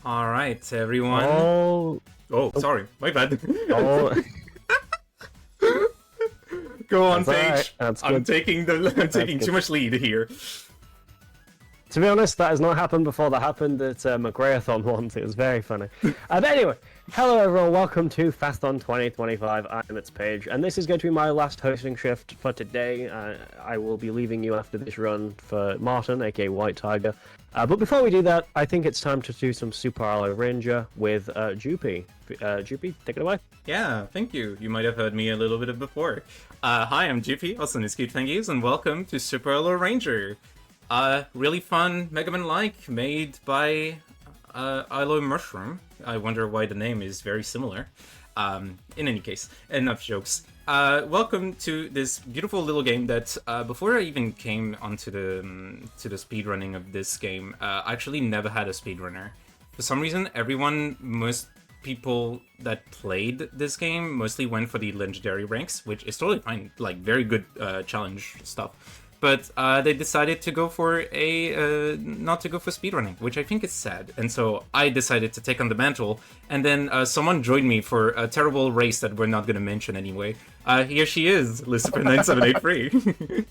All right, everyone. Oh, Sorry, my bad. oh, Go on, That's all Paige. right, that's I'm good. taking good. too much lead here. to be honest, that has not happened before. That happened at McGrayathon once. It was very funny. But anyway, hello everyone. Welcome to FAST-ATHON 2025. I'm its Paige, and this is going to be my last hosting shift for today. I will be leaving you after this run for Martin, aka White Tiger. But before we do that, I think it's time to do some Super Arlo Ranger with Jupy. Jupy, take it away. Yeah, thank you. You might have heard me a little bit before. Hi, I'm Jupy, also known as Cutefangies, and welcome to Super Arlo Ranger. Really fun Mega Man-like, made by Ilo Mushroom. I wonder why the name is very similar. In any case, enough jokes. Welcome to this beautiful little game that, before I even came onto the speedrunning of this game, I actually never had a speedrunner. For some reason, most people that played this game mostly went for the legendary ranks, which is totally fine, like very good challenge stuff. But they decided to go for not to go for speedrunning, which I think is sad. And so I decided to take on the mantle, and then someone joined me for a terrible race that we're not going to mention anyway. Here she is, Lucifer9783.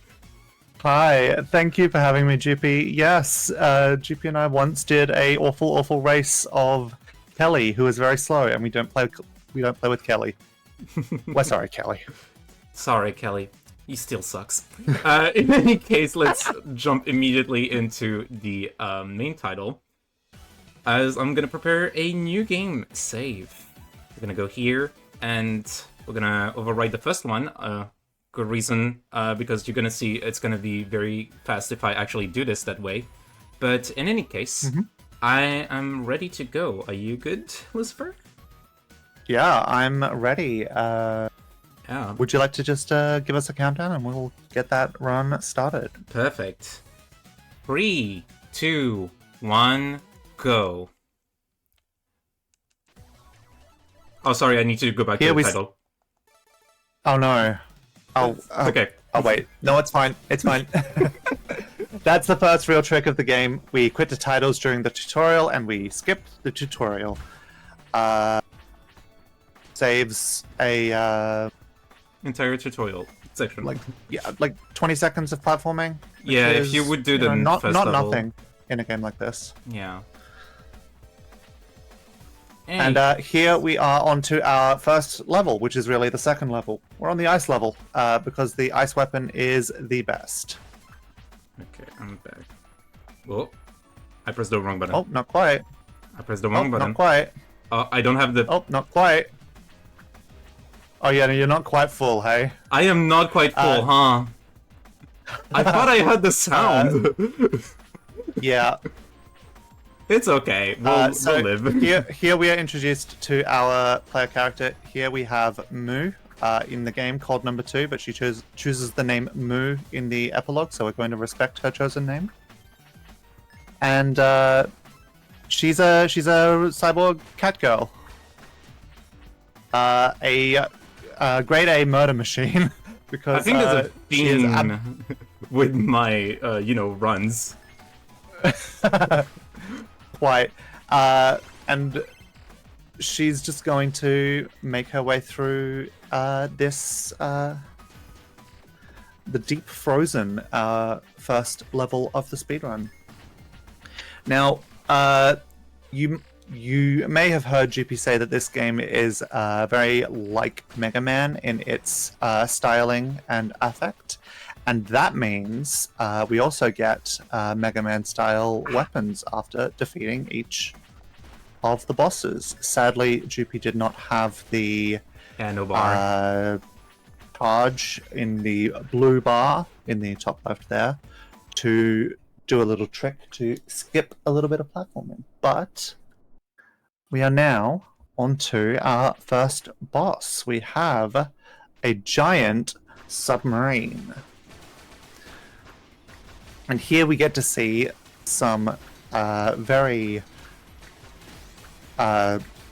Hi, thank you for having me, GP. Yes, GP and I once did a awful race of Kelly, who is very slow, and we don't play with Kelly. We're sorry, Kelly. Sorry, Kelly. He still sucks. In any case, let's jump immediately into the main title, as I'm gonna prepare a new game save. We're gonna go here, and we're gonna overwrite the first one. Good reason, because you're gonna see it's gonna be very fast if I actually do this that way. But in any case, I am ready to go. Are you good, Lucifer? Yeah, I'm ready. Yeah. Would you like to just give us a countdown and we'll get that run started? Perfect. 3, 2, 1, go. Oh, sorry, I need to go back to the title. Oh no. Oh, okay. Oh wait, no, it's fine. It's fine. That's the first real trick of the game. We quit the titles during the tutorial and we skipped the tutorial. Saves a entire tutorial section. Like 20 seconds of platforming. Yeah, if you would do the not level. nothing in a game like this. Yeah. And here we are on to our first level, which is really the second level. We're on the ice level, because the ice weapon is the best. Okay, I'm back. Oh, I pressed the wrong button. Oh, not quite. I pressed the wrong button. Not quite. I don't have the... Oh, not quite. Oh yeah, you're not quite full, hey? I am not quite full, huh? I thought I had the sound. Yeah. It's okay. We'll live. Here we are introduced to our player character. Here we have Moo in the game, called number 2, but she chooses the name Moo in the epilogue, so we're going to respect her chosen name. And she's a cyborg cat girl. A grade A murder machine. Because I think there's a theme with my runs. Quite. And she's just going to make her way through this the deep frozen first level of the speedrun. Now, you may have heard GP say that this game is very like Mega Man in its styling and affect. And that means we also get Mega Man-style weapons after defeating each of the bosses. Sadly, GP did not have the charge in the blue bar in the top left there to do a little trick to skip a little bit of platforming. But we are now on to our first boss. We have a giant submarine. And here we get to see some very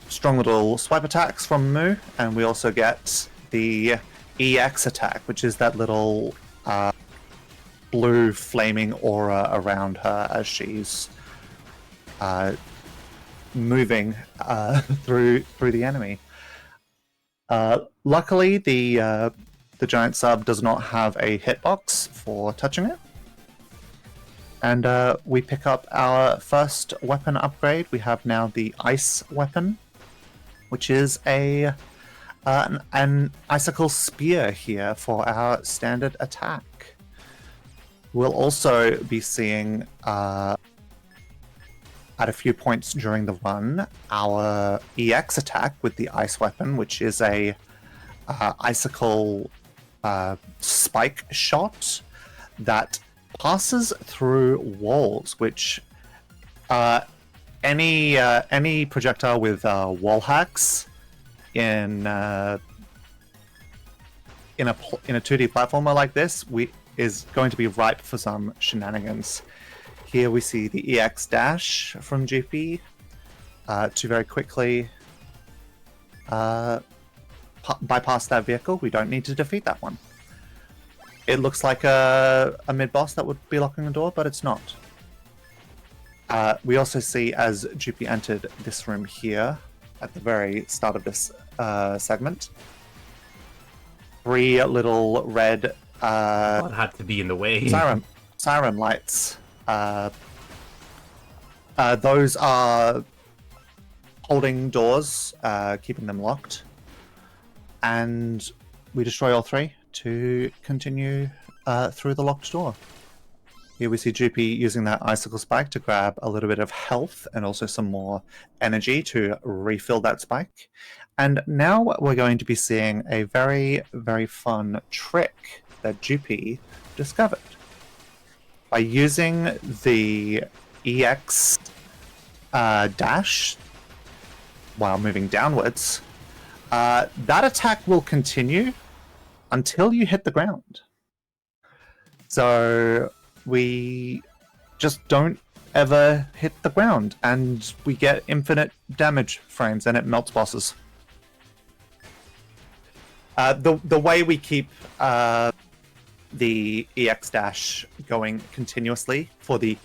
strong little swipe attacks from Moo, and we also get the EX attack, which is that little blue flaming aura around her as she's moving through the enemy. Luckily, the giant sub does not have a hitbox for touching it. And we pick up our first weapon upgrade. We have now the ice weapon, which is an icicle spear here for our standard attack. We'll also be seeing at a few points during the run our EX attack with the ice weapon, which is a icicle spike shot that passes through walls, which any projectile with wall hacks in a 2D platformer like this is going to be ripe for some shenanigans. Here we see the EX dash from GP to very quickly bypass that vehicle. We don't need to defeat that one. It looks like a mid-boss that would be locking the door, but it's not. We also see, as GP entered this room here, at the very start of this segment, 3 little red What had to be in the way? siren lights. Those are holding doors, keeping them locked. And we destroy all 3 to continue through the locked door. Here we see GP using that icicle spike to grab a little bit of health and also some more energy to refill that spike. And now we're going to be seeing a very, very fun trick that GP discovered. By using the EX dash while moving downwards, that attack will continue until you hit the ground. So we just don't ever hit the ground, and we get infinite damage frames, and it melts bosses. The way we keep the EX dash going continuously for the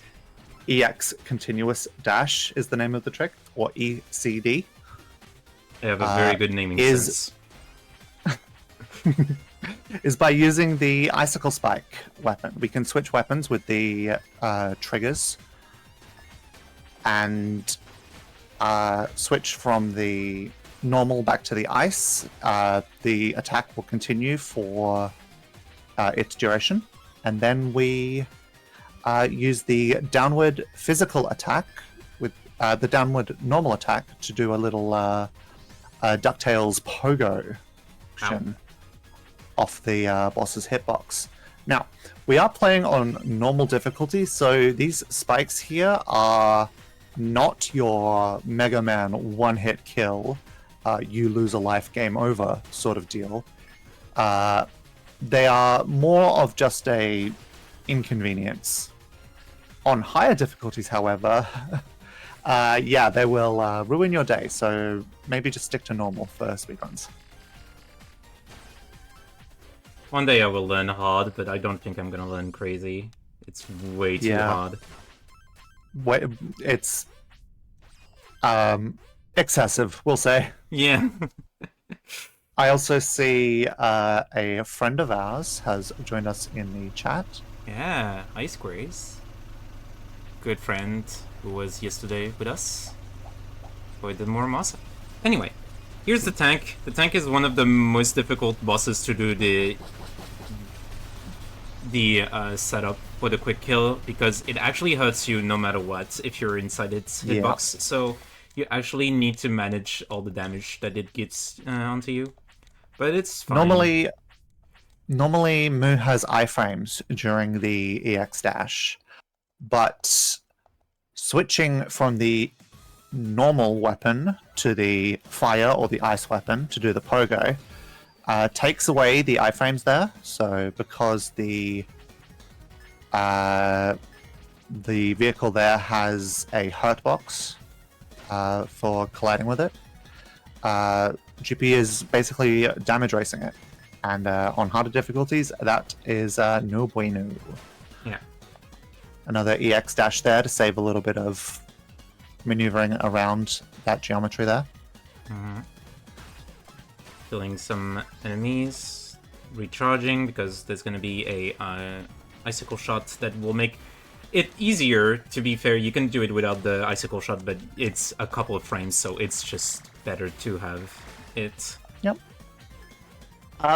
EX continuous dash is the name of the trick, or ECD. They have a very good naming sense. Is by using the icicle spike weapon. We can switch weapons with the triggers and switch from the normal back to the ice. The attack will continue for its duration, and then we use the downward physical attack with the downward normal attack to do a little DuckTales pogo action off the boss's hitbox. Now, we are playing on normal difficulty, so these spikes here are not your Mega Man one-hit kill, you lose a life, game over sort of deal. They are more of just a inconvenience. On higher difficulties, however, yeah, they will ruin your day, so maybe just stick to normal for speedruns. One day I will learn hard, but I don't think I'm gonna learn crazy. It's way too hard. It's excessive, we'll say. Yeah. I also see a friend of ours has joined us in the chat. Yeah, Ice Grace. Good friend who was yesterday with us. So I did more Masa. Anyway, here's the tank. The tank is one of the most difficult bosses to do the setup for the quick kill, because it actually hurts you no matter what if you're inside its hitbox. So you actually need to manage all the damage that it gets onto you. But it's fine. Normally Mu has iframes during the EX dash, but switching from the normal weapon to the fire or the ice weapon to do the pogo takes away the iframes there. So because the vehicle there has a hurt box for colliding with it, GP is basically damage racing it, and on harder difficulties that is no bueno. Yeah. Another EX dash there to save a little bit of maneuvering around that geometry there. Killing some enemies, recharging because there's going to be a icicle shot that will make it easier. To be fair, you can do it without the icicle shot, but it's a couple of frames, so it's just better to have it. Yep.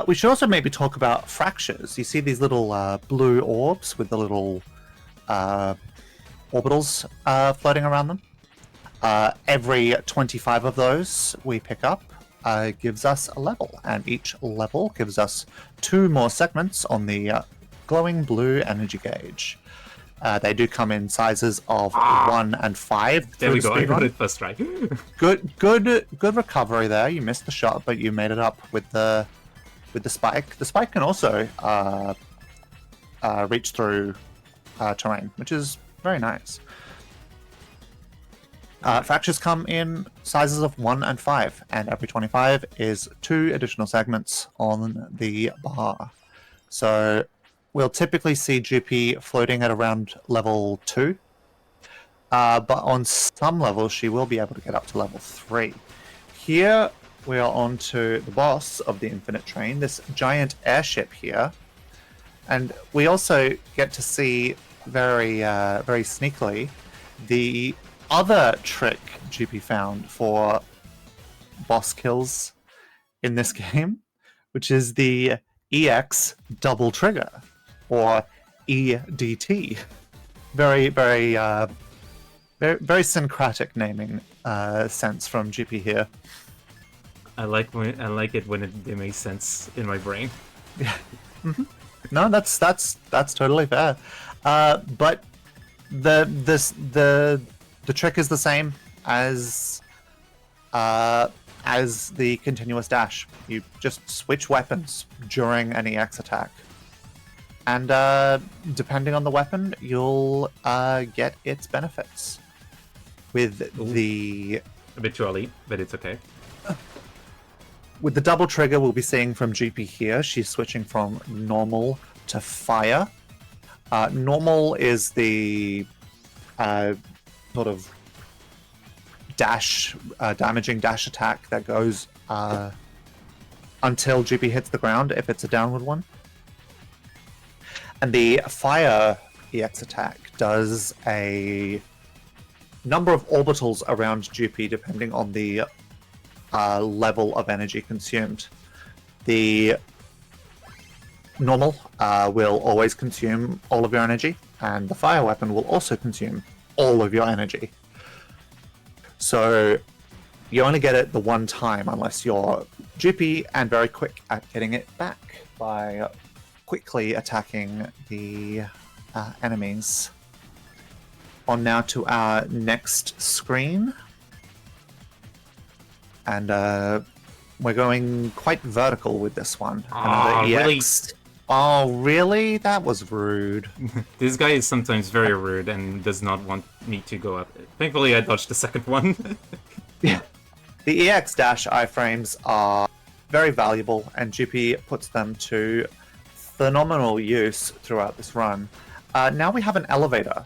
We should also maybe talk about fractures. You see these little blue orbs with the little orbitals floating around them. Every 25 of those we pick up gives us a level, and each level gives us 2 more segments on the glowing blue energy gauge. They do come in sizes of 1 and 5. There we go. I got it first try. Good recovery there. You missed the shot, but you made it up with the spike. The spike can also reach through terrain, which is very nice. Fractures come in sizes of 1 and 5, and every 25 is 2 additional segments on the bar. So we'll typically see GP floating at around level 2, but on some levels she will be able to get up to level 3. Here we are on to the boss of the Infinite Train, this giant airship here, and we also get to see very sneakily the other trick GP found for boss kills in this game, which is the EX double trigger, or EDT. Very syncretic naming sense from GP here. I like it when it makes sense in my brain. Yeah. No, that's totally fair. But the trick is the same as the continuous dash. You just switch weapons during an EX attack, and depending on the weapon, you'll get its benefits. With the a bit too early, but it's okay. With the double trigger, we'll be seeing from GP here, she's switching from normal to fire. Normal is the sort of dash, damaging dash attack that goes until GP hits the ground if it's a downward one. And the fire EX attack does a number of orbitals around GP depending on the level of energy consumed. The normal will always consume all of your energy, and the fire weapon will also consume all of your energy. So you only get it the one time unless you're GP and very quick at getting it back by quickly attacking the enemies. On now to our next screen. And we're going quite vertical with this one. Another EX. Really? Oh, really? That was rude. This guy is sometimes very rude and does not want me to go up. Thankfully, I dodged the second one. Yeah. The EX dash iframes are very valuable, and GP puts them to phenomenal use throughout this run. Now we have an elevator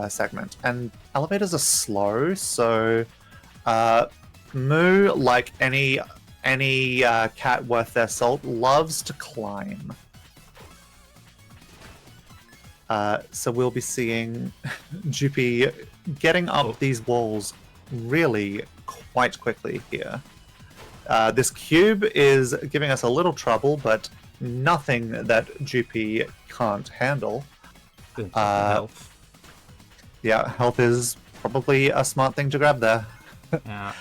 segment, and elevators are slow, so Moo, like any cat worth their salt, loves to climb. So we'll be seeing GP getting up these walls really quite quickly here. This cube is giving us a little trouble, but nothing that GP can't handle. Health. Yeah, health is probably a smart thing to grab there. Yeah.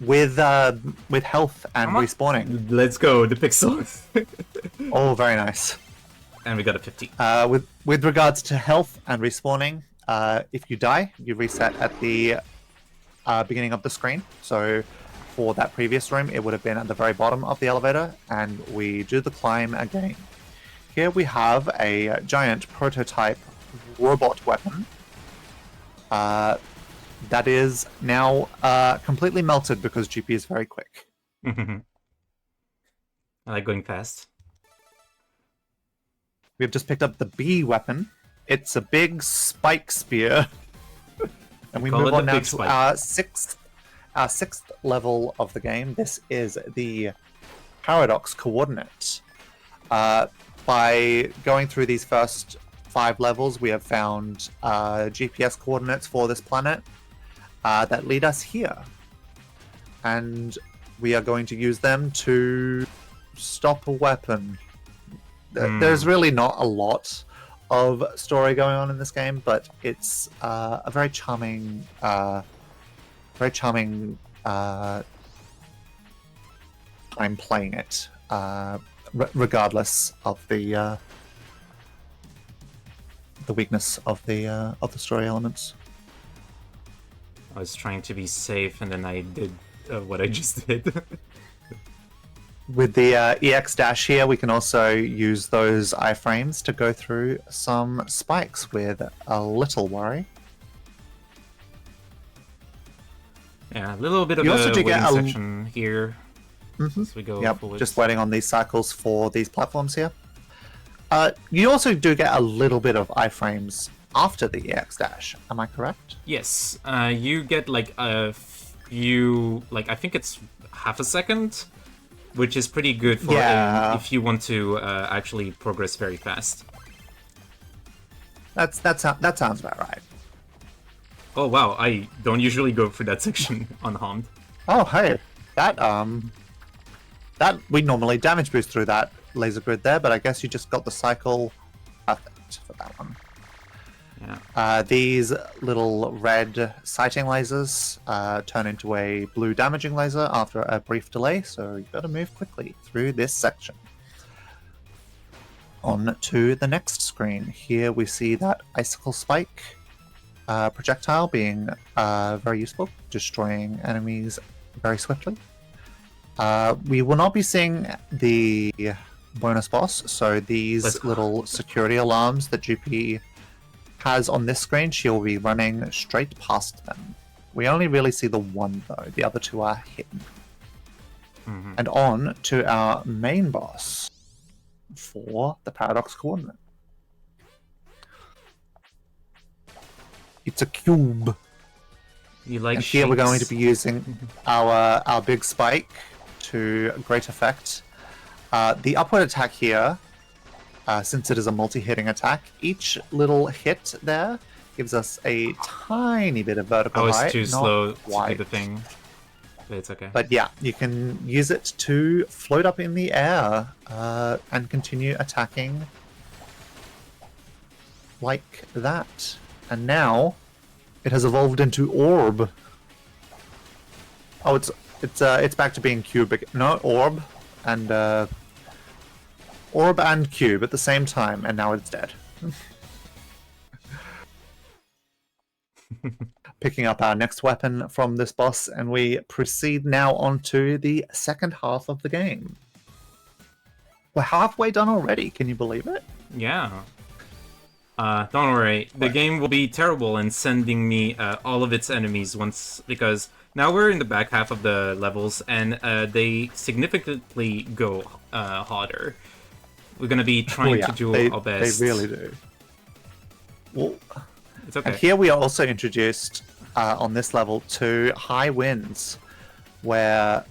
With health and respawning. Let's go, the pixels. Oh, very nice. And we got a 50. With regards to health and respawning, if you die, you reset at the beginning of the screen. So for that previous room, it would have been at the very bottom of the elevator, and we do the climb again. Here we have a giant prototype robot weapon that is now completely melted because GP is very quick. I like going fast. We've just picked up the B weapon. It's a big spike spear And we Call move it the on now big to spike. our sixth level of the game. This is the paradox coordinate. By going through these first 5 levels, we have found GPS coordinates for this planet that lead us here. And we are going to use them to stop a weapon. There's really not a lot of story going on in this game, but it's a very charming time playing it, regardless of the weakness of the story elements. I was trying to be safe, and then I did what I just did. With the EX dash here, we can also use those iframes to go through some spikes with a little worry. Yeah, a little bit of You a also do waiting get a- section here as we go Yep, forward. just waiting on these cycles for these platforms here. You also do get a little bit of iframes after the EX dash. Am I correct? Yes, you get like a few, like I think it's half a second, which is pretty good for if you want to actually progress very fast. That sounds about right. Oh wow, I don't usually go for that section unharmed. Oh hey, that we normally damage boost through that laser grid there, but I guess you just got the cycle perfect for that one. Yeah. These little red sighting lasers turn into a blue damaging laser after a brief delay, so you've got to move quickly through this section. On to the next screen. Here we see that icicle spike projectile being very useful, destroying enemies very swiftly. We will not be seeing the bonus boss, so these little security alarms that GP has on this screen, she'll be running straight past them. We only really see the one though, the other two are hidden. Mm-hmm. And on to our main boss for the paradox coordinate. It's a cube. You like And here we're going to shapes? be using our big spike to great effect. The upward attack here, since it is a multi-hitting attack, each little hit there gives us a tiny bit of vertical I was height. too not slow to do quite. the thing, but it's okay. But yeah, you can use it to float up in the air and continue attacking like that. And now it has evolved into orb. Oh, it's back to being cubic. No, orb and cube at the same time, and now it's dead. Picking up our next weapon from this boss, and we proceed now onto the second half of the game. We're halfway done already, can you believe it? Yeah. Don't worry, the game will be terrible in sending me all of its enemies once, because now we're in the back half of the levels, and they significantly go harder. We're gonna be trying to do our best. They really do. Well, It's okay. and here we are also introduced on this level to high winds, where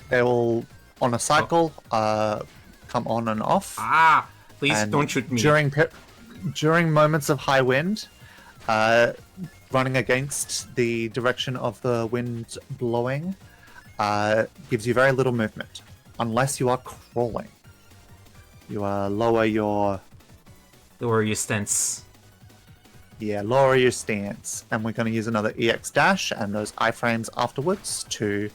they will, on a cycle, come on and off. Ah! Please And don't shoot me. During moments of high wind, running against the direction of the wind blowing gives you very little movement, unless you are crawling. You lower your stance. lower your stance, and we're going to use another EX dash and those iframes afterwards to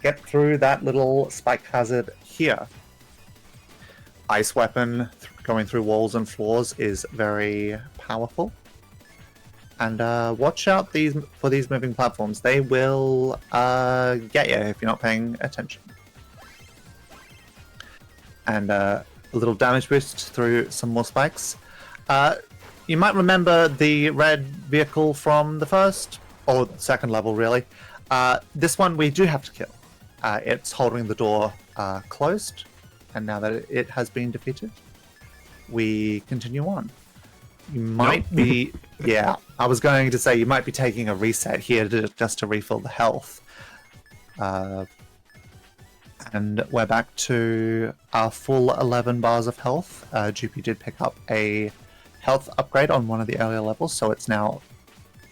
get through that little spike hazard here. Ice weapon going through walls and floors is very powerful. And watch out for these moving platforms. They will get you if you're not paying attention. And a little damage boost through some more spikes. You might remember the red vehicle from the first, or second level really. This one we do have to kill. It's holding the door closed. And now that it has been defeated, we continue on. You might be... Yeah, I was going to say you might be taking a reset here just to refill the health. And we're back to our full 11 bars of health. GP did pick up a health upgrade on one of the earlier levels, so it's now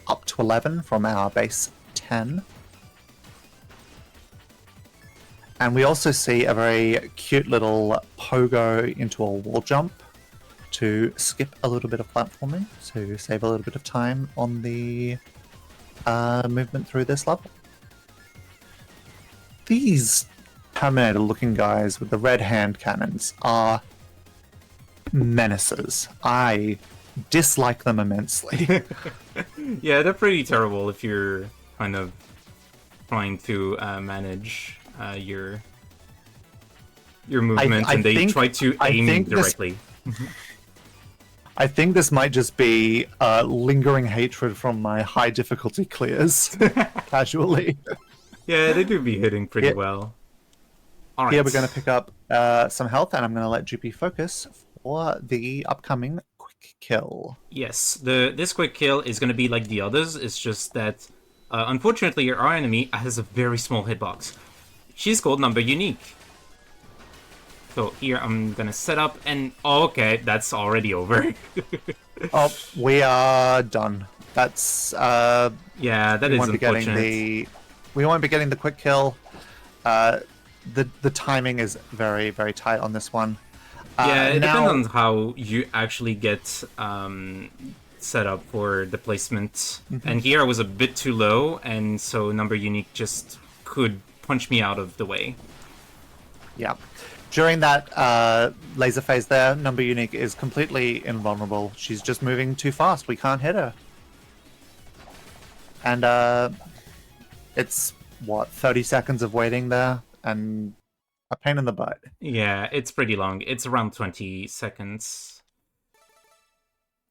up to 11 from our base 10. And we also see a very cute little pogo into a wall jump to skip a little bit of platforming, to save a little bit of time on the movement through this level. These Terminator-looking guys with the red hand cannons are menaces. I dislike them immensely. Yeah, they're pretty terrible if you're kind of trying to manage your movement, and they try to aim directly. I think this might just be lingering hatred from my high difficulty clears, casually. Yeah, they do be hitting pretty well. All right. Here we're going to pick up some health, and I'm going to let GP focus for the upcoming quick kill. Yes, this quick kill is going to be like the others. It's just that, unfortunately, our enemy has a very small hitbox. She's called Number Unique. So here I'm going to set up, and okay, that's already over. Oh, we are done. That's yeah, that is unfortunate. We won't be getting the quick kill. The timing is very, very tight on this one. Yeah, it depends on how you actually get set up for the placement. Mm-hmm. And here I was a bit too low, and so Number Unique just could punch me out of the way. Yeah. During that laser phase there, Number Unique is completely invulnerable. She's just moving too fast. We can't hit her. And it's, what, 30 seconds of waiting there? And a pain in the butt. Yeah, it's pretty long. It's around 20 seconds.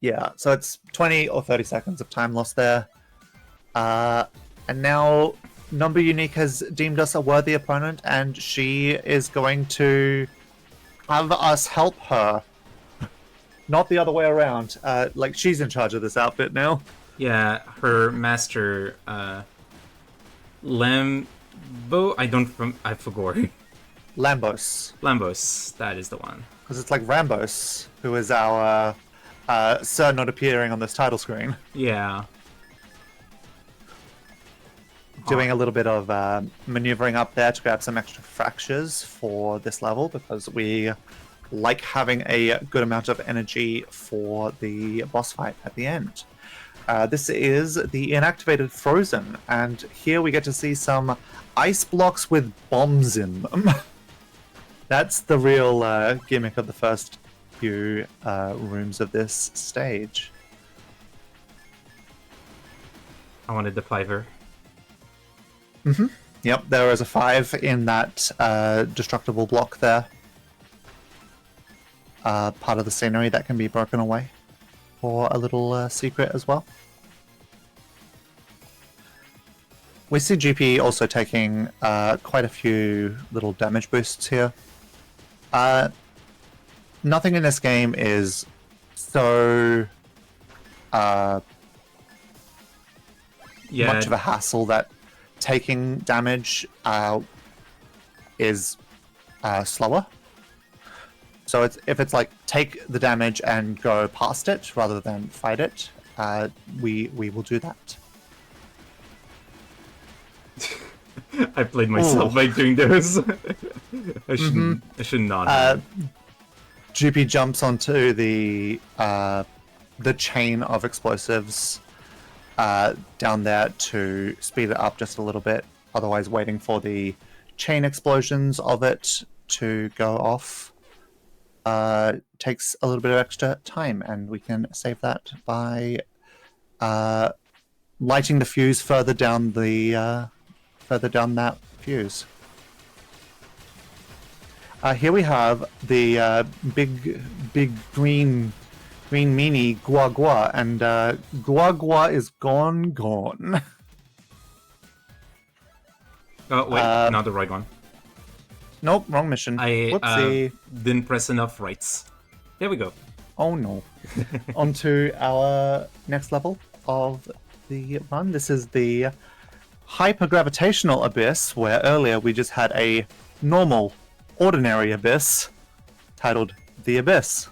Yeah, so it's 20 or 30 seconds of time lost there. And now Number Unique has deemed us a worthy opponent, and she is going to have us help her. Not the other way around. Like, she's in charge of this outfit now. Yeah, her master, Lambo... I forgot. Lambos, that is the one. Because it's like Rambos, who is our sir not appearing on this title screen. Yeah. Doing a little bit of maneuvering up there to grab some extra fractures for this level, because we like having a good amount of energy for the boss fight at the end. This is the inactivated Frozen, and here we get to see some ice blocks with bombs in them. That's the real gimmick of the first few rooms of this stage. I wanted the 5-er. Mm-hmm. Yep, there is a 5 in that destructible block there. Part of the scenery that can be broken away for a little secret as well. We see GP also taking quite a few little damage boosts here. Nothing in this game is so much of a hassle that taking damage is slower. So if it's like take the damage and go past it rather than fight it, we will do that. I played myself by doing those. I should not have. GP jumps onto the chain of explosives down there to speed it up just a little bit. Otherwise, waiting for the chain explosions of it to go off takes a little bit of extra time, and we can save that by lighting the fuse further down that fuse. Here we have the big green meanie Gua Gua, and Gua Gua is gone. Oh wait, not the right one. Nope, wrong mission. I Whoopsie. didn't press enough rights. There we go. Oh no. On to our next level of the run. This is the hypergravitational abyss, where earlier we just had a normal, ordinary abyss titled the Abyss.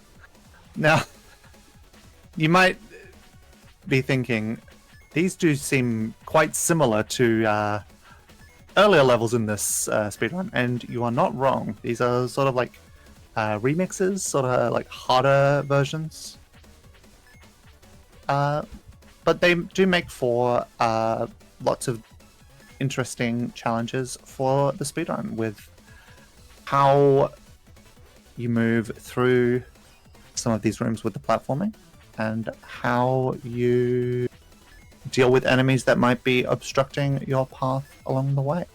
Now, you might be thinking, these do seem quite similar to earlier levels in this speedrun, and you are not wrong. These are sort of like remixes, sort of like harder versions. But they do make for lots of interesting challenges for the speedrun with how you move through some of these rooms with the platforming and how you deal with enemies that might be obstructing your path along the way.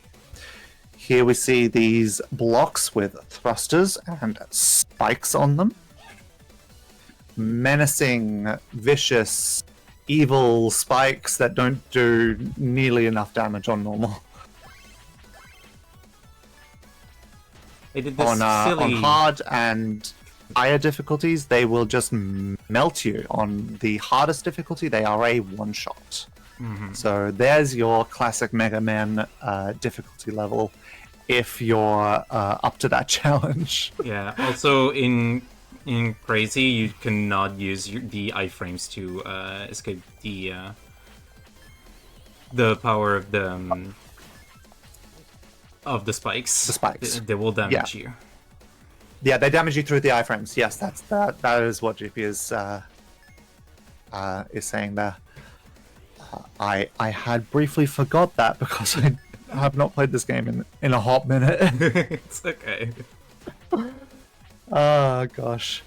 Here we see these blocks with thrusters and spikes on them. Menacing, vicious, evil spikes that don't do nearly enough damage on normal. They did this On silly... hard and higher difficulties, they will just melt you. On the hardest difficulty, they are a one-shot. Mhm. So there's your classic Mega Man difficulty level if you're up to that challenge. Yeah, also in Crazy, you cannot use the iframes to escape the power of the spikes. The spikes. They will damage you. Yeah, they damage you through the iframes. Yes, that is what GP is saying there. I had briefly forgot that because I have not played this game in a hot minute. It's okay. Oh gosh.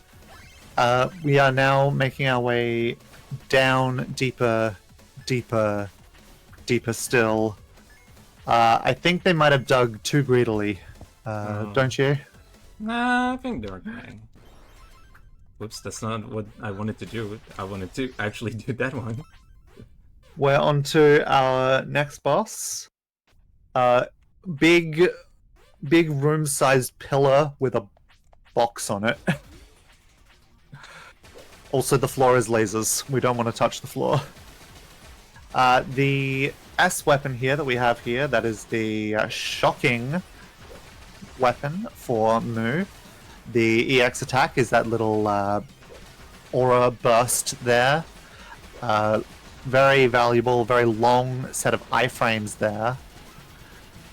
We are now making our way down deeper still. I think they might have dug too greedily, don't you? Nah, I think they're okay. Whoops, that's not what I wanted to do. I wanted to actually do that one. We're on to our next boss. Big room-sized pillar with a box on it. Also, the floor is lasers. We don't want to touch the floor. The S weapon here that we have here, that is the shocking weapon for Mu. The EX attack is that little aura burst there. Very valuable, very long set of iframes there.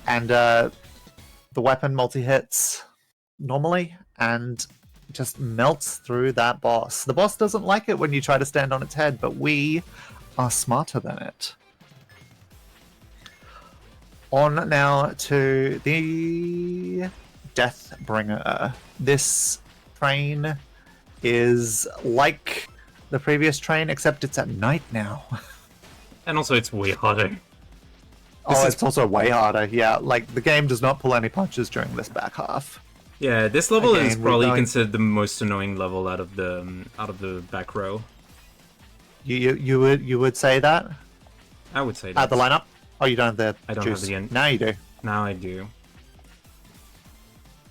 And the weapon multi-hits normally and just melts through that boss. The boss doesn't like it when you try to stand on its head, but we are smarter than it. On now to the Deathbringer. This train is like the previous train, except it's at night now. And also, it's way harder. It's also way harder. Yeah, like the game does not pull any punches during this back half. Yeah, this level Again, is we're probably going- considered the most annoying level out of the back row. You would say that I would say at that. the lineup? Oh, you don't have the I don't juice. have the end. Now you do. Now I do.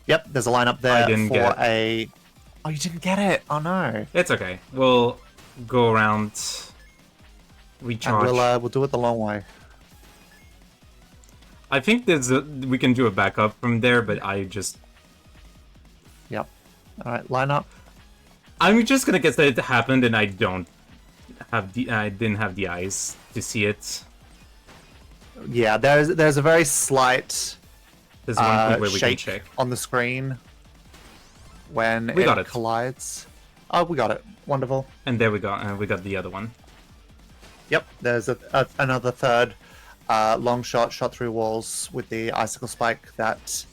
Yep, there's a lineup there didn't for get a. Oh, you didn't get it. Oh no. It's okay. We'll go around, And recharge. we'll do it the long way. I think we can do a backup from there, but I just... Yep. All right, line up. I'm just gonna guess that it happened and I didn't have the eyes to see it. Yeah, there's a very slight There's one point where we can shake check. on the screen when We got it it. collides. Oh, we got it. Wonderful. And there we got the other one. Yep, there's another third long shot through walls with the icicle spike that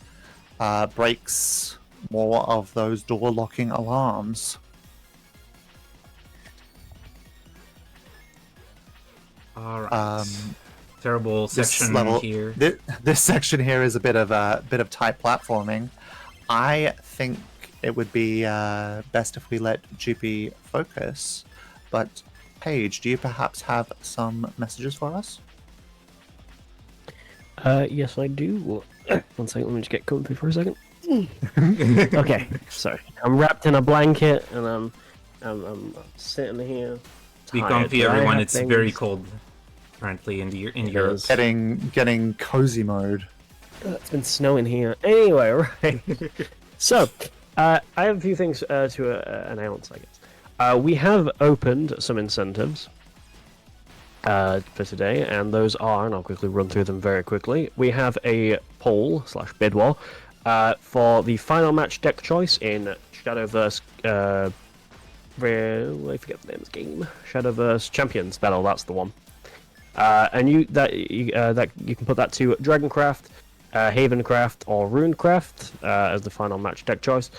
breaks more of those door locking alarms. Alright. Terrible This section level here. This section here is a bit of tight platforming. I think it would be best if we let GP focus. But Paige, do you perhaps have some messages for us? Yes, I do. One second, let me just get comfy for a second. Okay, sorry. I'm wrapped in a blanket and I'm I'm sitting here. Be tired, comfy, but I everyone. have It's very things- cold currently in It Europe. is. Getting cozy mode. It's been snowing here. Anyway, right. So, I have a few things to announce, I guess. We have opened some incentives for today, and those are, and I'll quickly run through them very quickly. We have a poll / bid war for the final match deck choice in Shadowverse. I forget the name of the game. Shadowverse Champions Battle. That's the one. And you can put that to Dragoncraft, Havencraft, or Runecraft as the final match deck choice.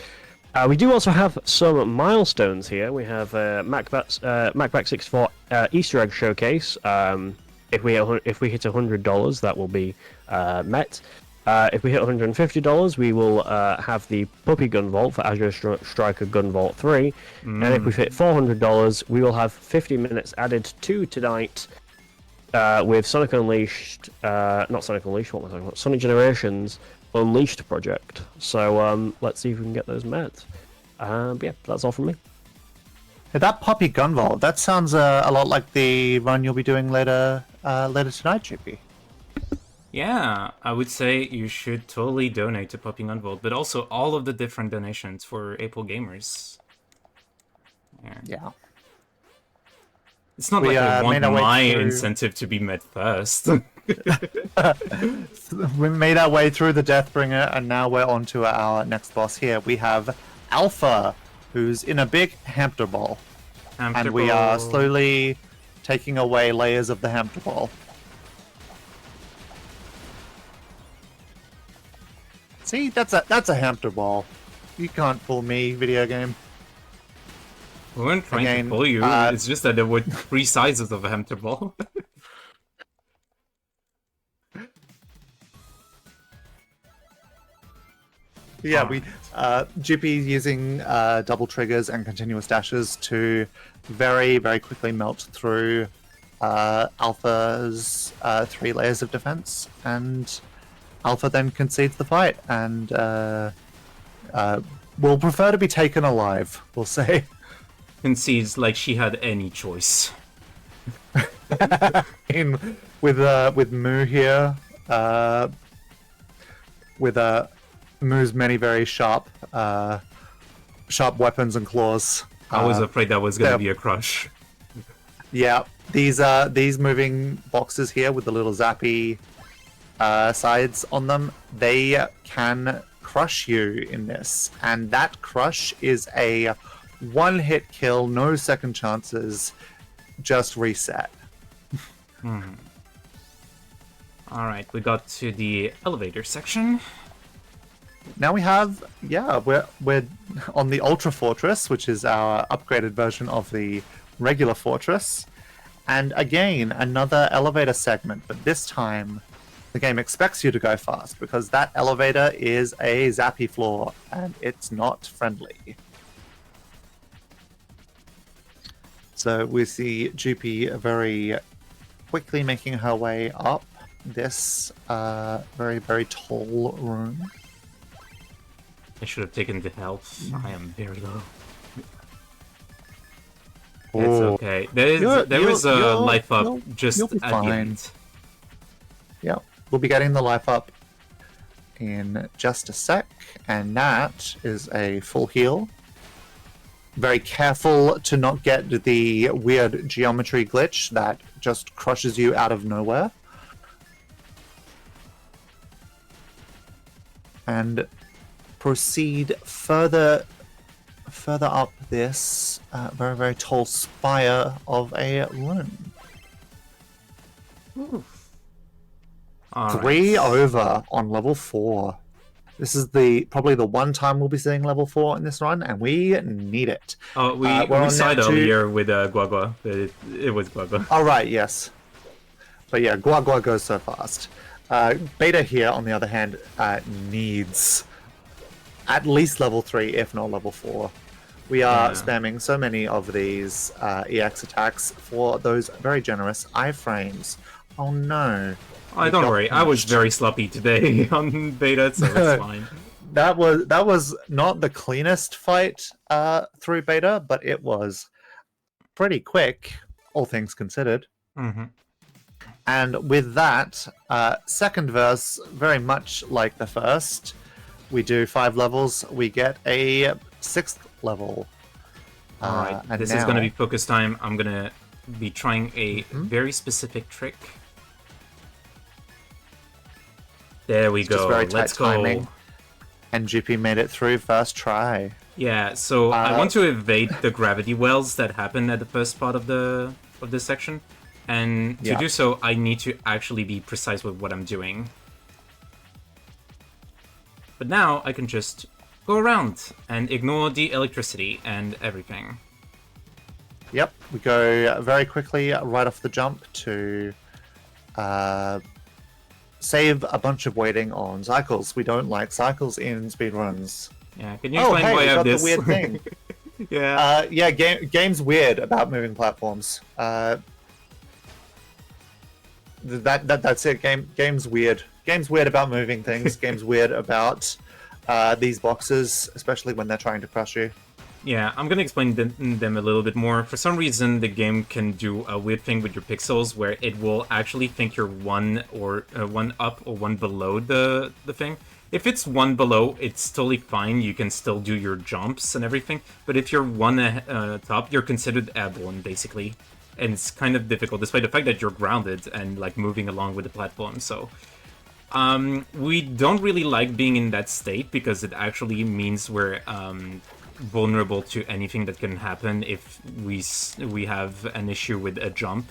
We do also have some milestones here. We have MacBack 64 Easter egg showcase. If we hit $100, that will be met. If we hit $150, we will have the Puppy Gun Vault for Azure Striker Gun Vault 3. And if we hit $400, we will have 50 minutes added to tonight with Sonic Unleashed, not Sonic Unleashed, what am I talking about? Sonic Generations Unleashed project. So let's see if we can get those met. Yeah, that's all from me. Hey, that Puppy Gun Vault, that sounds a lot like the run you'll be doing later tonight, GP. Yeah, I would say you should totally donate to Popping Unvolt, but also all of the different donations for April Gamers. Yeah. It's not We, like I want made our way my through- incentive to be met first. We made our way through the Deathbringer, and now we're on to our next boss here. We have Alpha, who's in a big hamster ball. And we are slowly taking away layers of the hamster ball. See, that's a hamster ball. You can't fool me, video game. We weren't trying Again, to pull you, it's just that there were 3 sizes of a hamster ball. Yeah, we GP using double triggers and continuous dashes to very, very quickly melt through Alpha's 3 layers of defense, and Alpha then concedes the fight, and will prefer to be taken alive, we'll say. Concedes like she had any choice. With Moo here, with Moo's many very sharp weapons and claws. I was afraid that was going to yeah. be a crush. Yeah, these moving boxes here with the little zappy sides on them, they can crush you in this, and that crush is a one-hit kill, no second chances, just reset. Alright, we got to the elevator section. Now we have, yeah, we're on the Ultra Fortress, which is our upgraded version of the regular fortress. And again, another elevator segment, but this time the game expects you to go fast because that elevator is a zappy floor and it's not friendly. So we see Jupi very quickly making her way up this very, very tall room. I should have taken the health. I am very low. Oh. It's okay. There is a life up just you'll be at the fine. end. Yeah, we'll be getting the life up in just a sec, and that is a full heal. Very careful to not get the weird geometry glitch that just crushes you out of nowhere. And proceed further up this very, very tall spire of a room. Alright. 3 over on level 4. This is probably the one time we'll be seeing level 4 in this run, and we need it. Oh, we we're on saw it now to- earlier with Guagua. It was Guagua. All right, yes. But yeah, Guagua goes so fast. Beta here, on the other hand, needs at least level 3, if not level 4. We are spamming so many of these EX attacks for those very generous iframes. Oh no. Oh, don't worry, I was very sloppy today on beta, so it's fine. That was not the cleanest fight through beta, but it was pretty quick, all things considered. Mm-hmm. And with that, second verse, very much like the first, we do 5 levels, we get a 6th level. Alright, and this now, is going to be focus time. I'm going to be trying a very specific trick. There we just go. very tight Let's timing. go. And GP made it through first try. Yeah, so I want to evade the gravity wells that happen at the first part of this section. And to do so, I need to actually be precise with what I'm doing. But now I can just go around and ignore the electricity and everything. Yep, we go very quickly right off the jump to save a bunch of waiting on cycles. We don't like cycles in speedruns. Yeah, can you explain why I have this? The weird thing. Yeah. Game's weird about moving platforms. That's it. Game's weird. Game's weird about moving things. Game's weird about these boxes, especially when they're trying to crush you. Yeah, I'm gonna explain them a little bit more. For some reason, the game can do a weird thing with your pixels where it will actually think you're one up or one below the thing. If it's one below, it's totally fine. You can still do your jumps and everything. But if you're one top, you're considered airborne, basically. And it's kind of difficult, despite the fact that you're grounded and like moving along with the platform. So we don't really like being in that state because it actually means we're vulnerable to anything that can happen if we have an issue with a jump.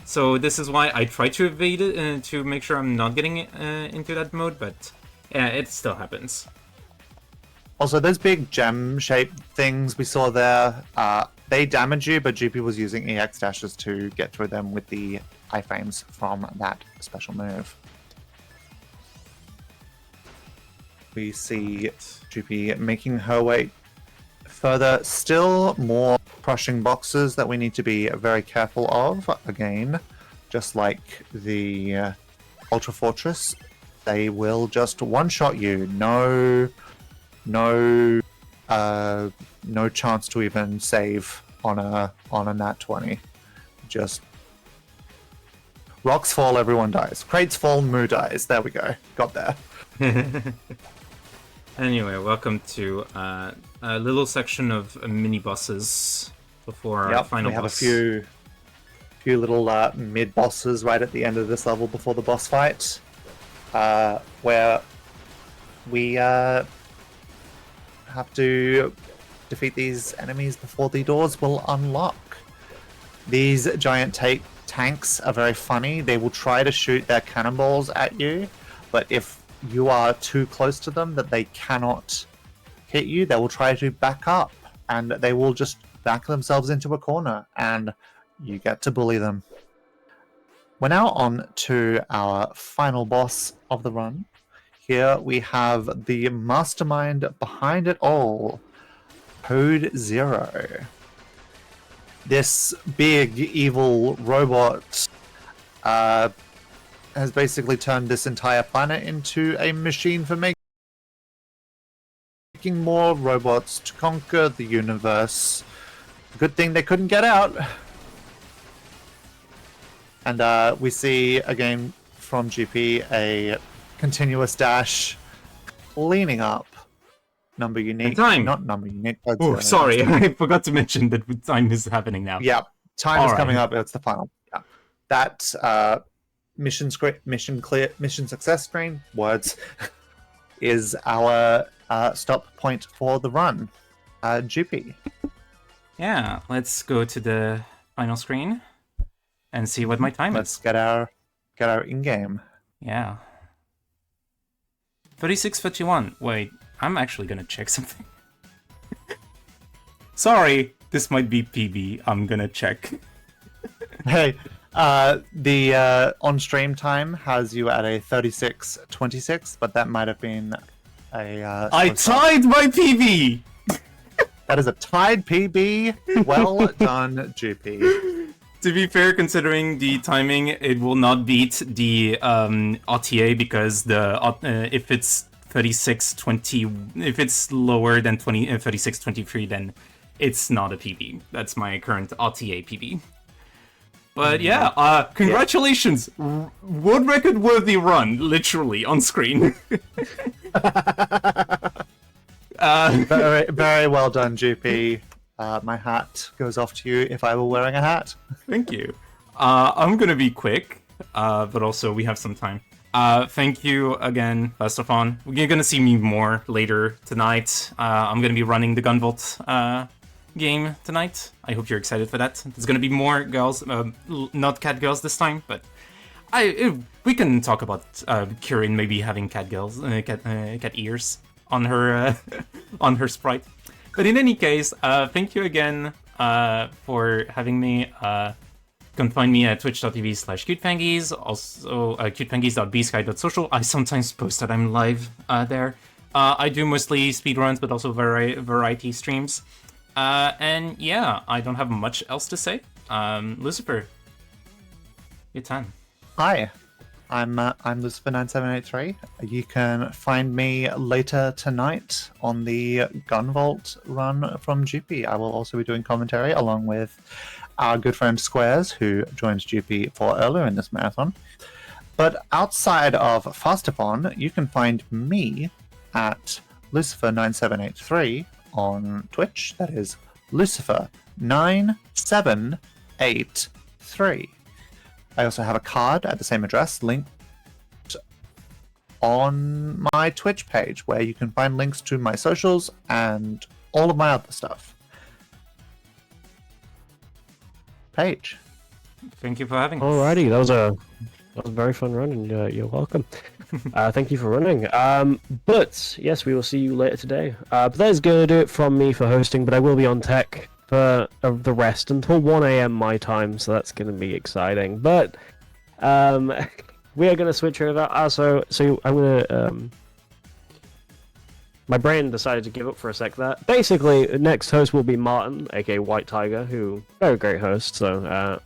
So this is why I try to evade it to make sure I'm not getting into that mode, but yeah, it still happens. Also, those big gem-shaped things we saw there, they damage you, but GP was using EX dashes to get through them with the iframes from that special move. We see GP making her way further, still more crushing boxes that we need to be very careful of. Again, just like the Ultra Fortress, they will just one-shot you. No chance to even save on a nat 20. Just rocks fall, everyone dies. Crates fall, Moo dies. There we go. Got there. Anyway, welcome to a little section of mini bosses before our final boss. We have a few little mid bosses right at the end of this level before the boss fight, where we have to defeat these enemies before the doors will unlock. These giant tanks are very funny. They will try to shoot their cannonballs at you, but if you are too close to them that they cannot hit you, they will try to back up, and they will just back themselves into a corner, and you get to bully them. We're now on to our final boss of the run. Here we have the mastermind behind it all, Code Zero. This big evil robot has basically turned this entire planet into a machine for making more robots to conquer the universe. Good thing they couldn't get out. And we see again from GP a continuous dash leaning up. Number unique. And time. Not number unique. Oh, sorry. I forgot to mention that time is happening now. Yeah. Time is All coming right. up. It's the final. Yeah. That mission success screen, words, is our stop point for the run. GP. Yeah, let's go to the final screen and see what my time Let's is. get our in-game. Yeah. 36:51. Wait, I'm actually gonna check something. Sorry, this might be PB. I'm gonna check. Hey, the on-stream time has you at a 36:26, but that might have been a... I tied my PB! That is a tied PB. Well done, GP. To be fair, considering the timing, it will not beat the RTA because if it's 3620. If it's lower than 3623, then it's not a PB. That's my current RTA PB. But yeah, congratulations! Yeah. World record worthy run, literally on screen. Very, very well done, GP. My hat goes off to you if I were wearing a hat. Thank you. I'm gonna be quick, but also we have some time. Thank you again, FAST-ATHON. You're gonna see me more later tonight. I'm gonna be running the Gunvolt game tonight. I hope you're excited for that. There's gonna be more girls, not cat girls this time, but we can talk about Kirin maybe having cat girls, cat ears on her on her sprite. But in any case, thank you again for having me. You can find me at twitch.tv/Cutefangies, also cutefangies.bsky.social. I sometimes post that I'm live there. I do mostly speedruns, but also variety streams. And yeah, I don't have much else to say. Lucifer, your time. Hi, I'm Lucifer9783. You can find me later tonight on the Gunvolt run from GP. I will also be doing commentary along with our good friend Squares, who joined GP for earlier in this marathon. But outside of FAST-ATHON, you can find me at Lucifer9783 on Twitch. That is Lucifer9783. I also have a card at the same address linked on my Twitch page, where you can find links to my socials and all of my other stuff. Page. Thank you for having us. Alrighty, that was a very fun run, and you're welcome. Thank you for running. But yes, we will see you later today. But that is going to do it from me for hosting, but I will be on tech for the rest until 1 a.m. my time, so that's going to be exciting. But we are going to switch over. So I'm going to... my brain decided to give up for a sec there. Basically, next host will be Martin, aka White Tiger, who very great host, so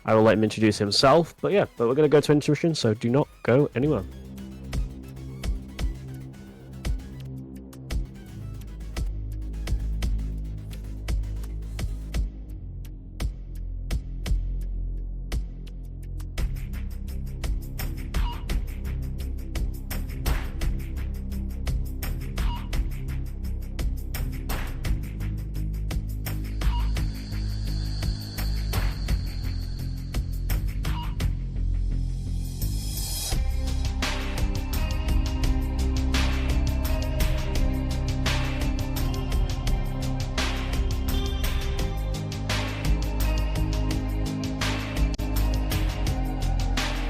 I will let him introduce himself. But yeah, we're going to go to intermission, so do not go anywhere.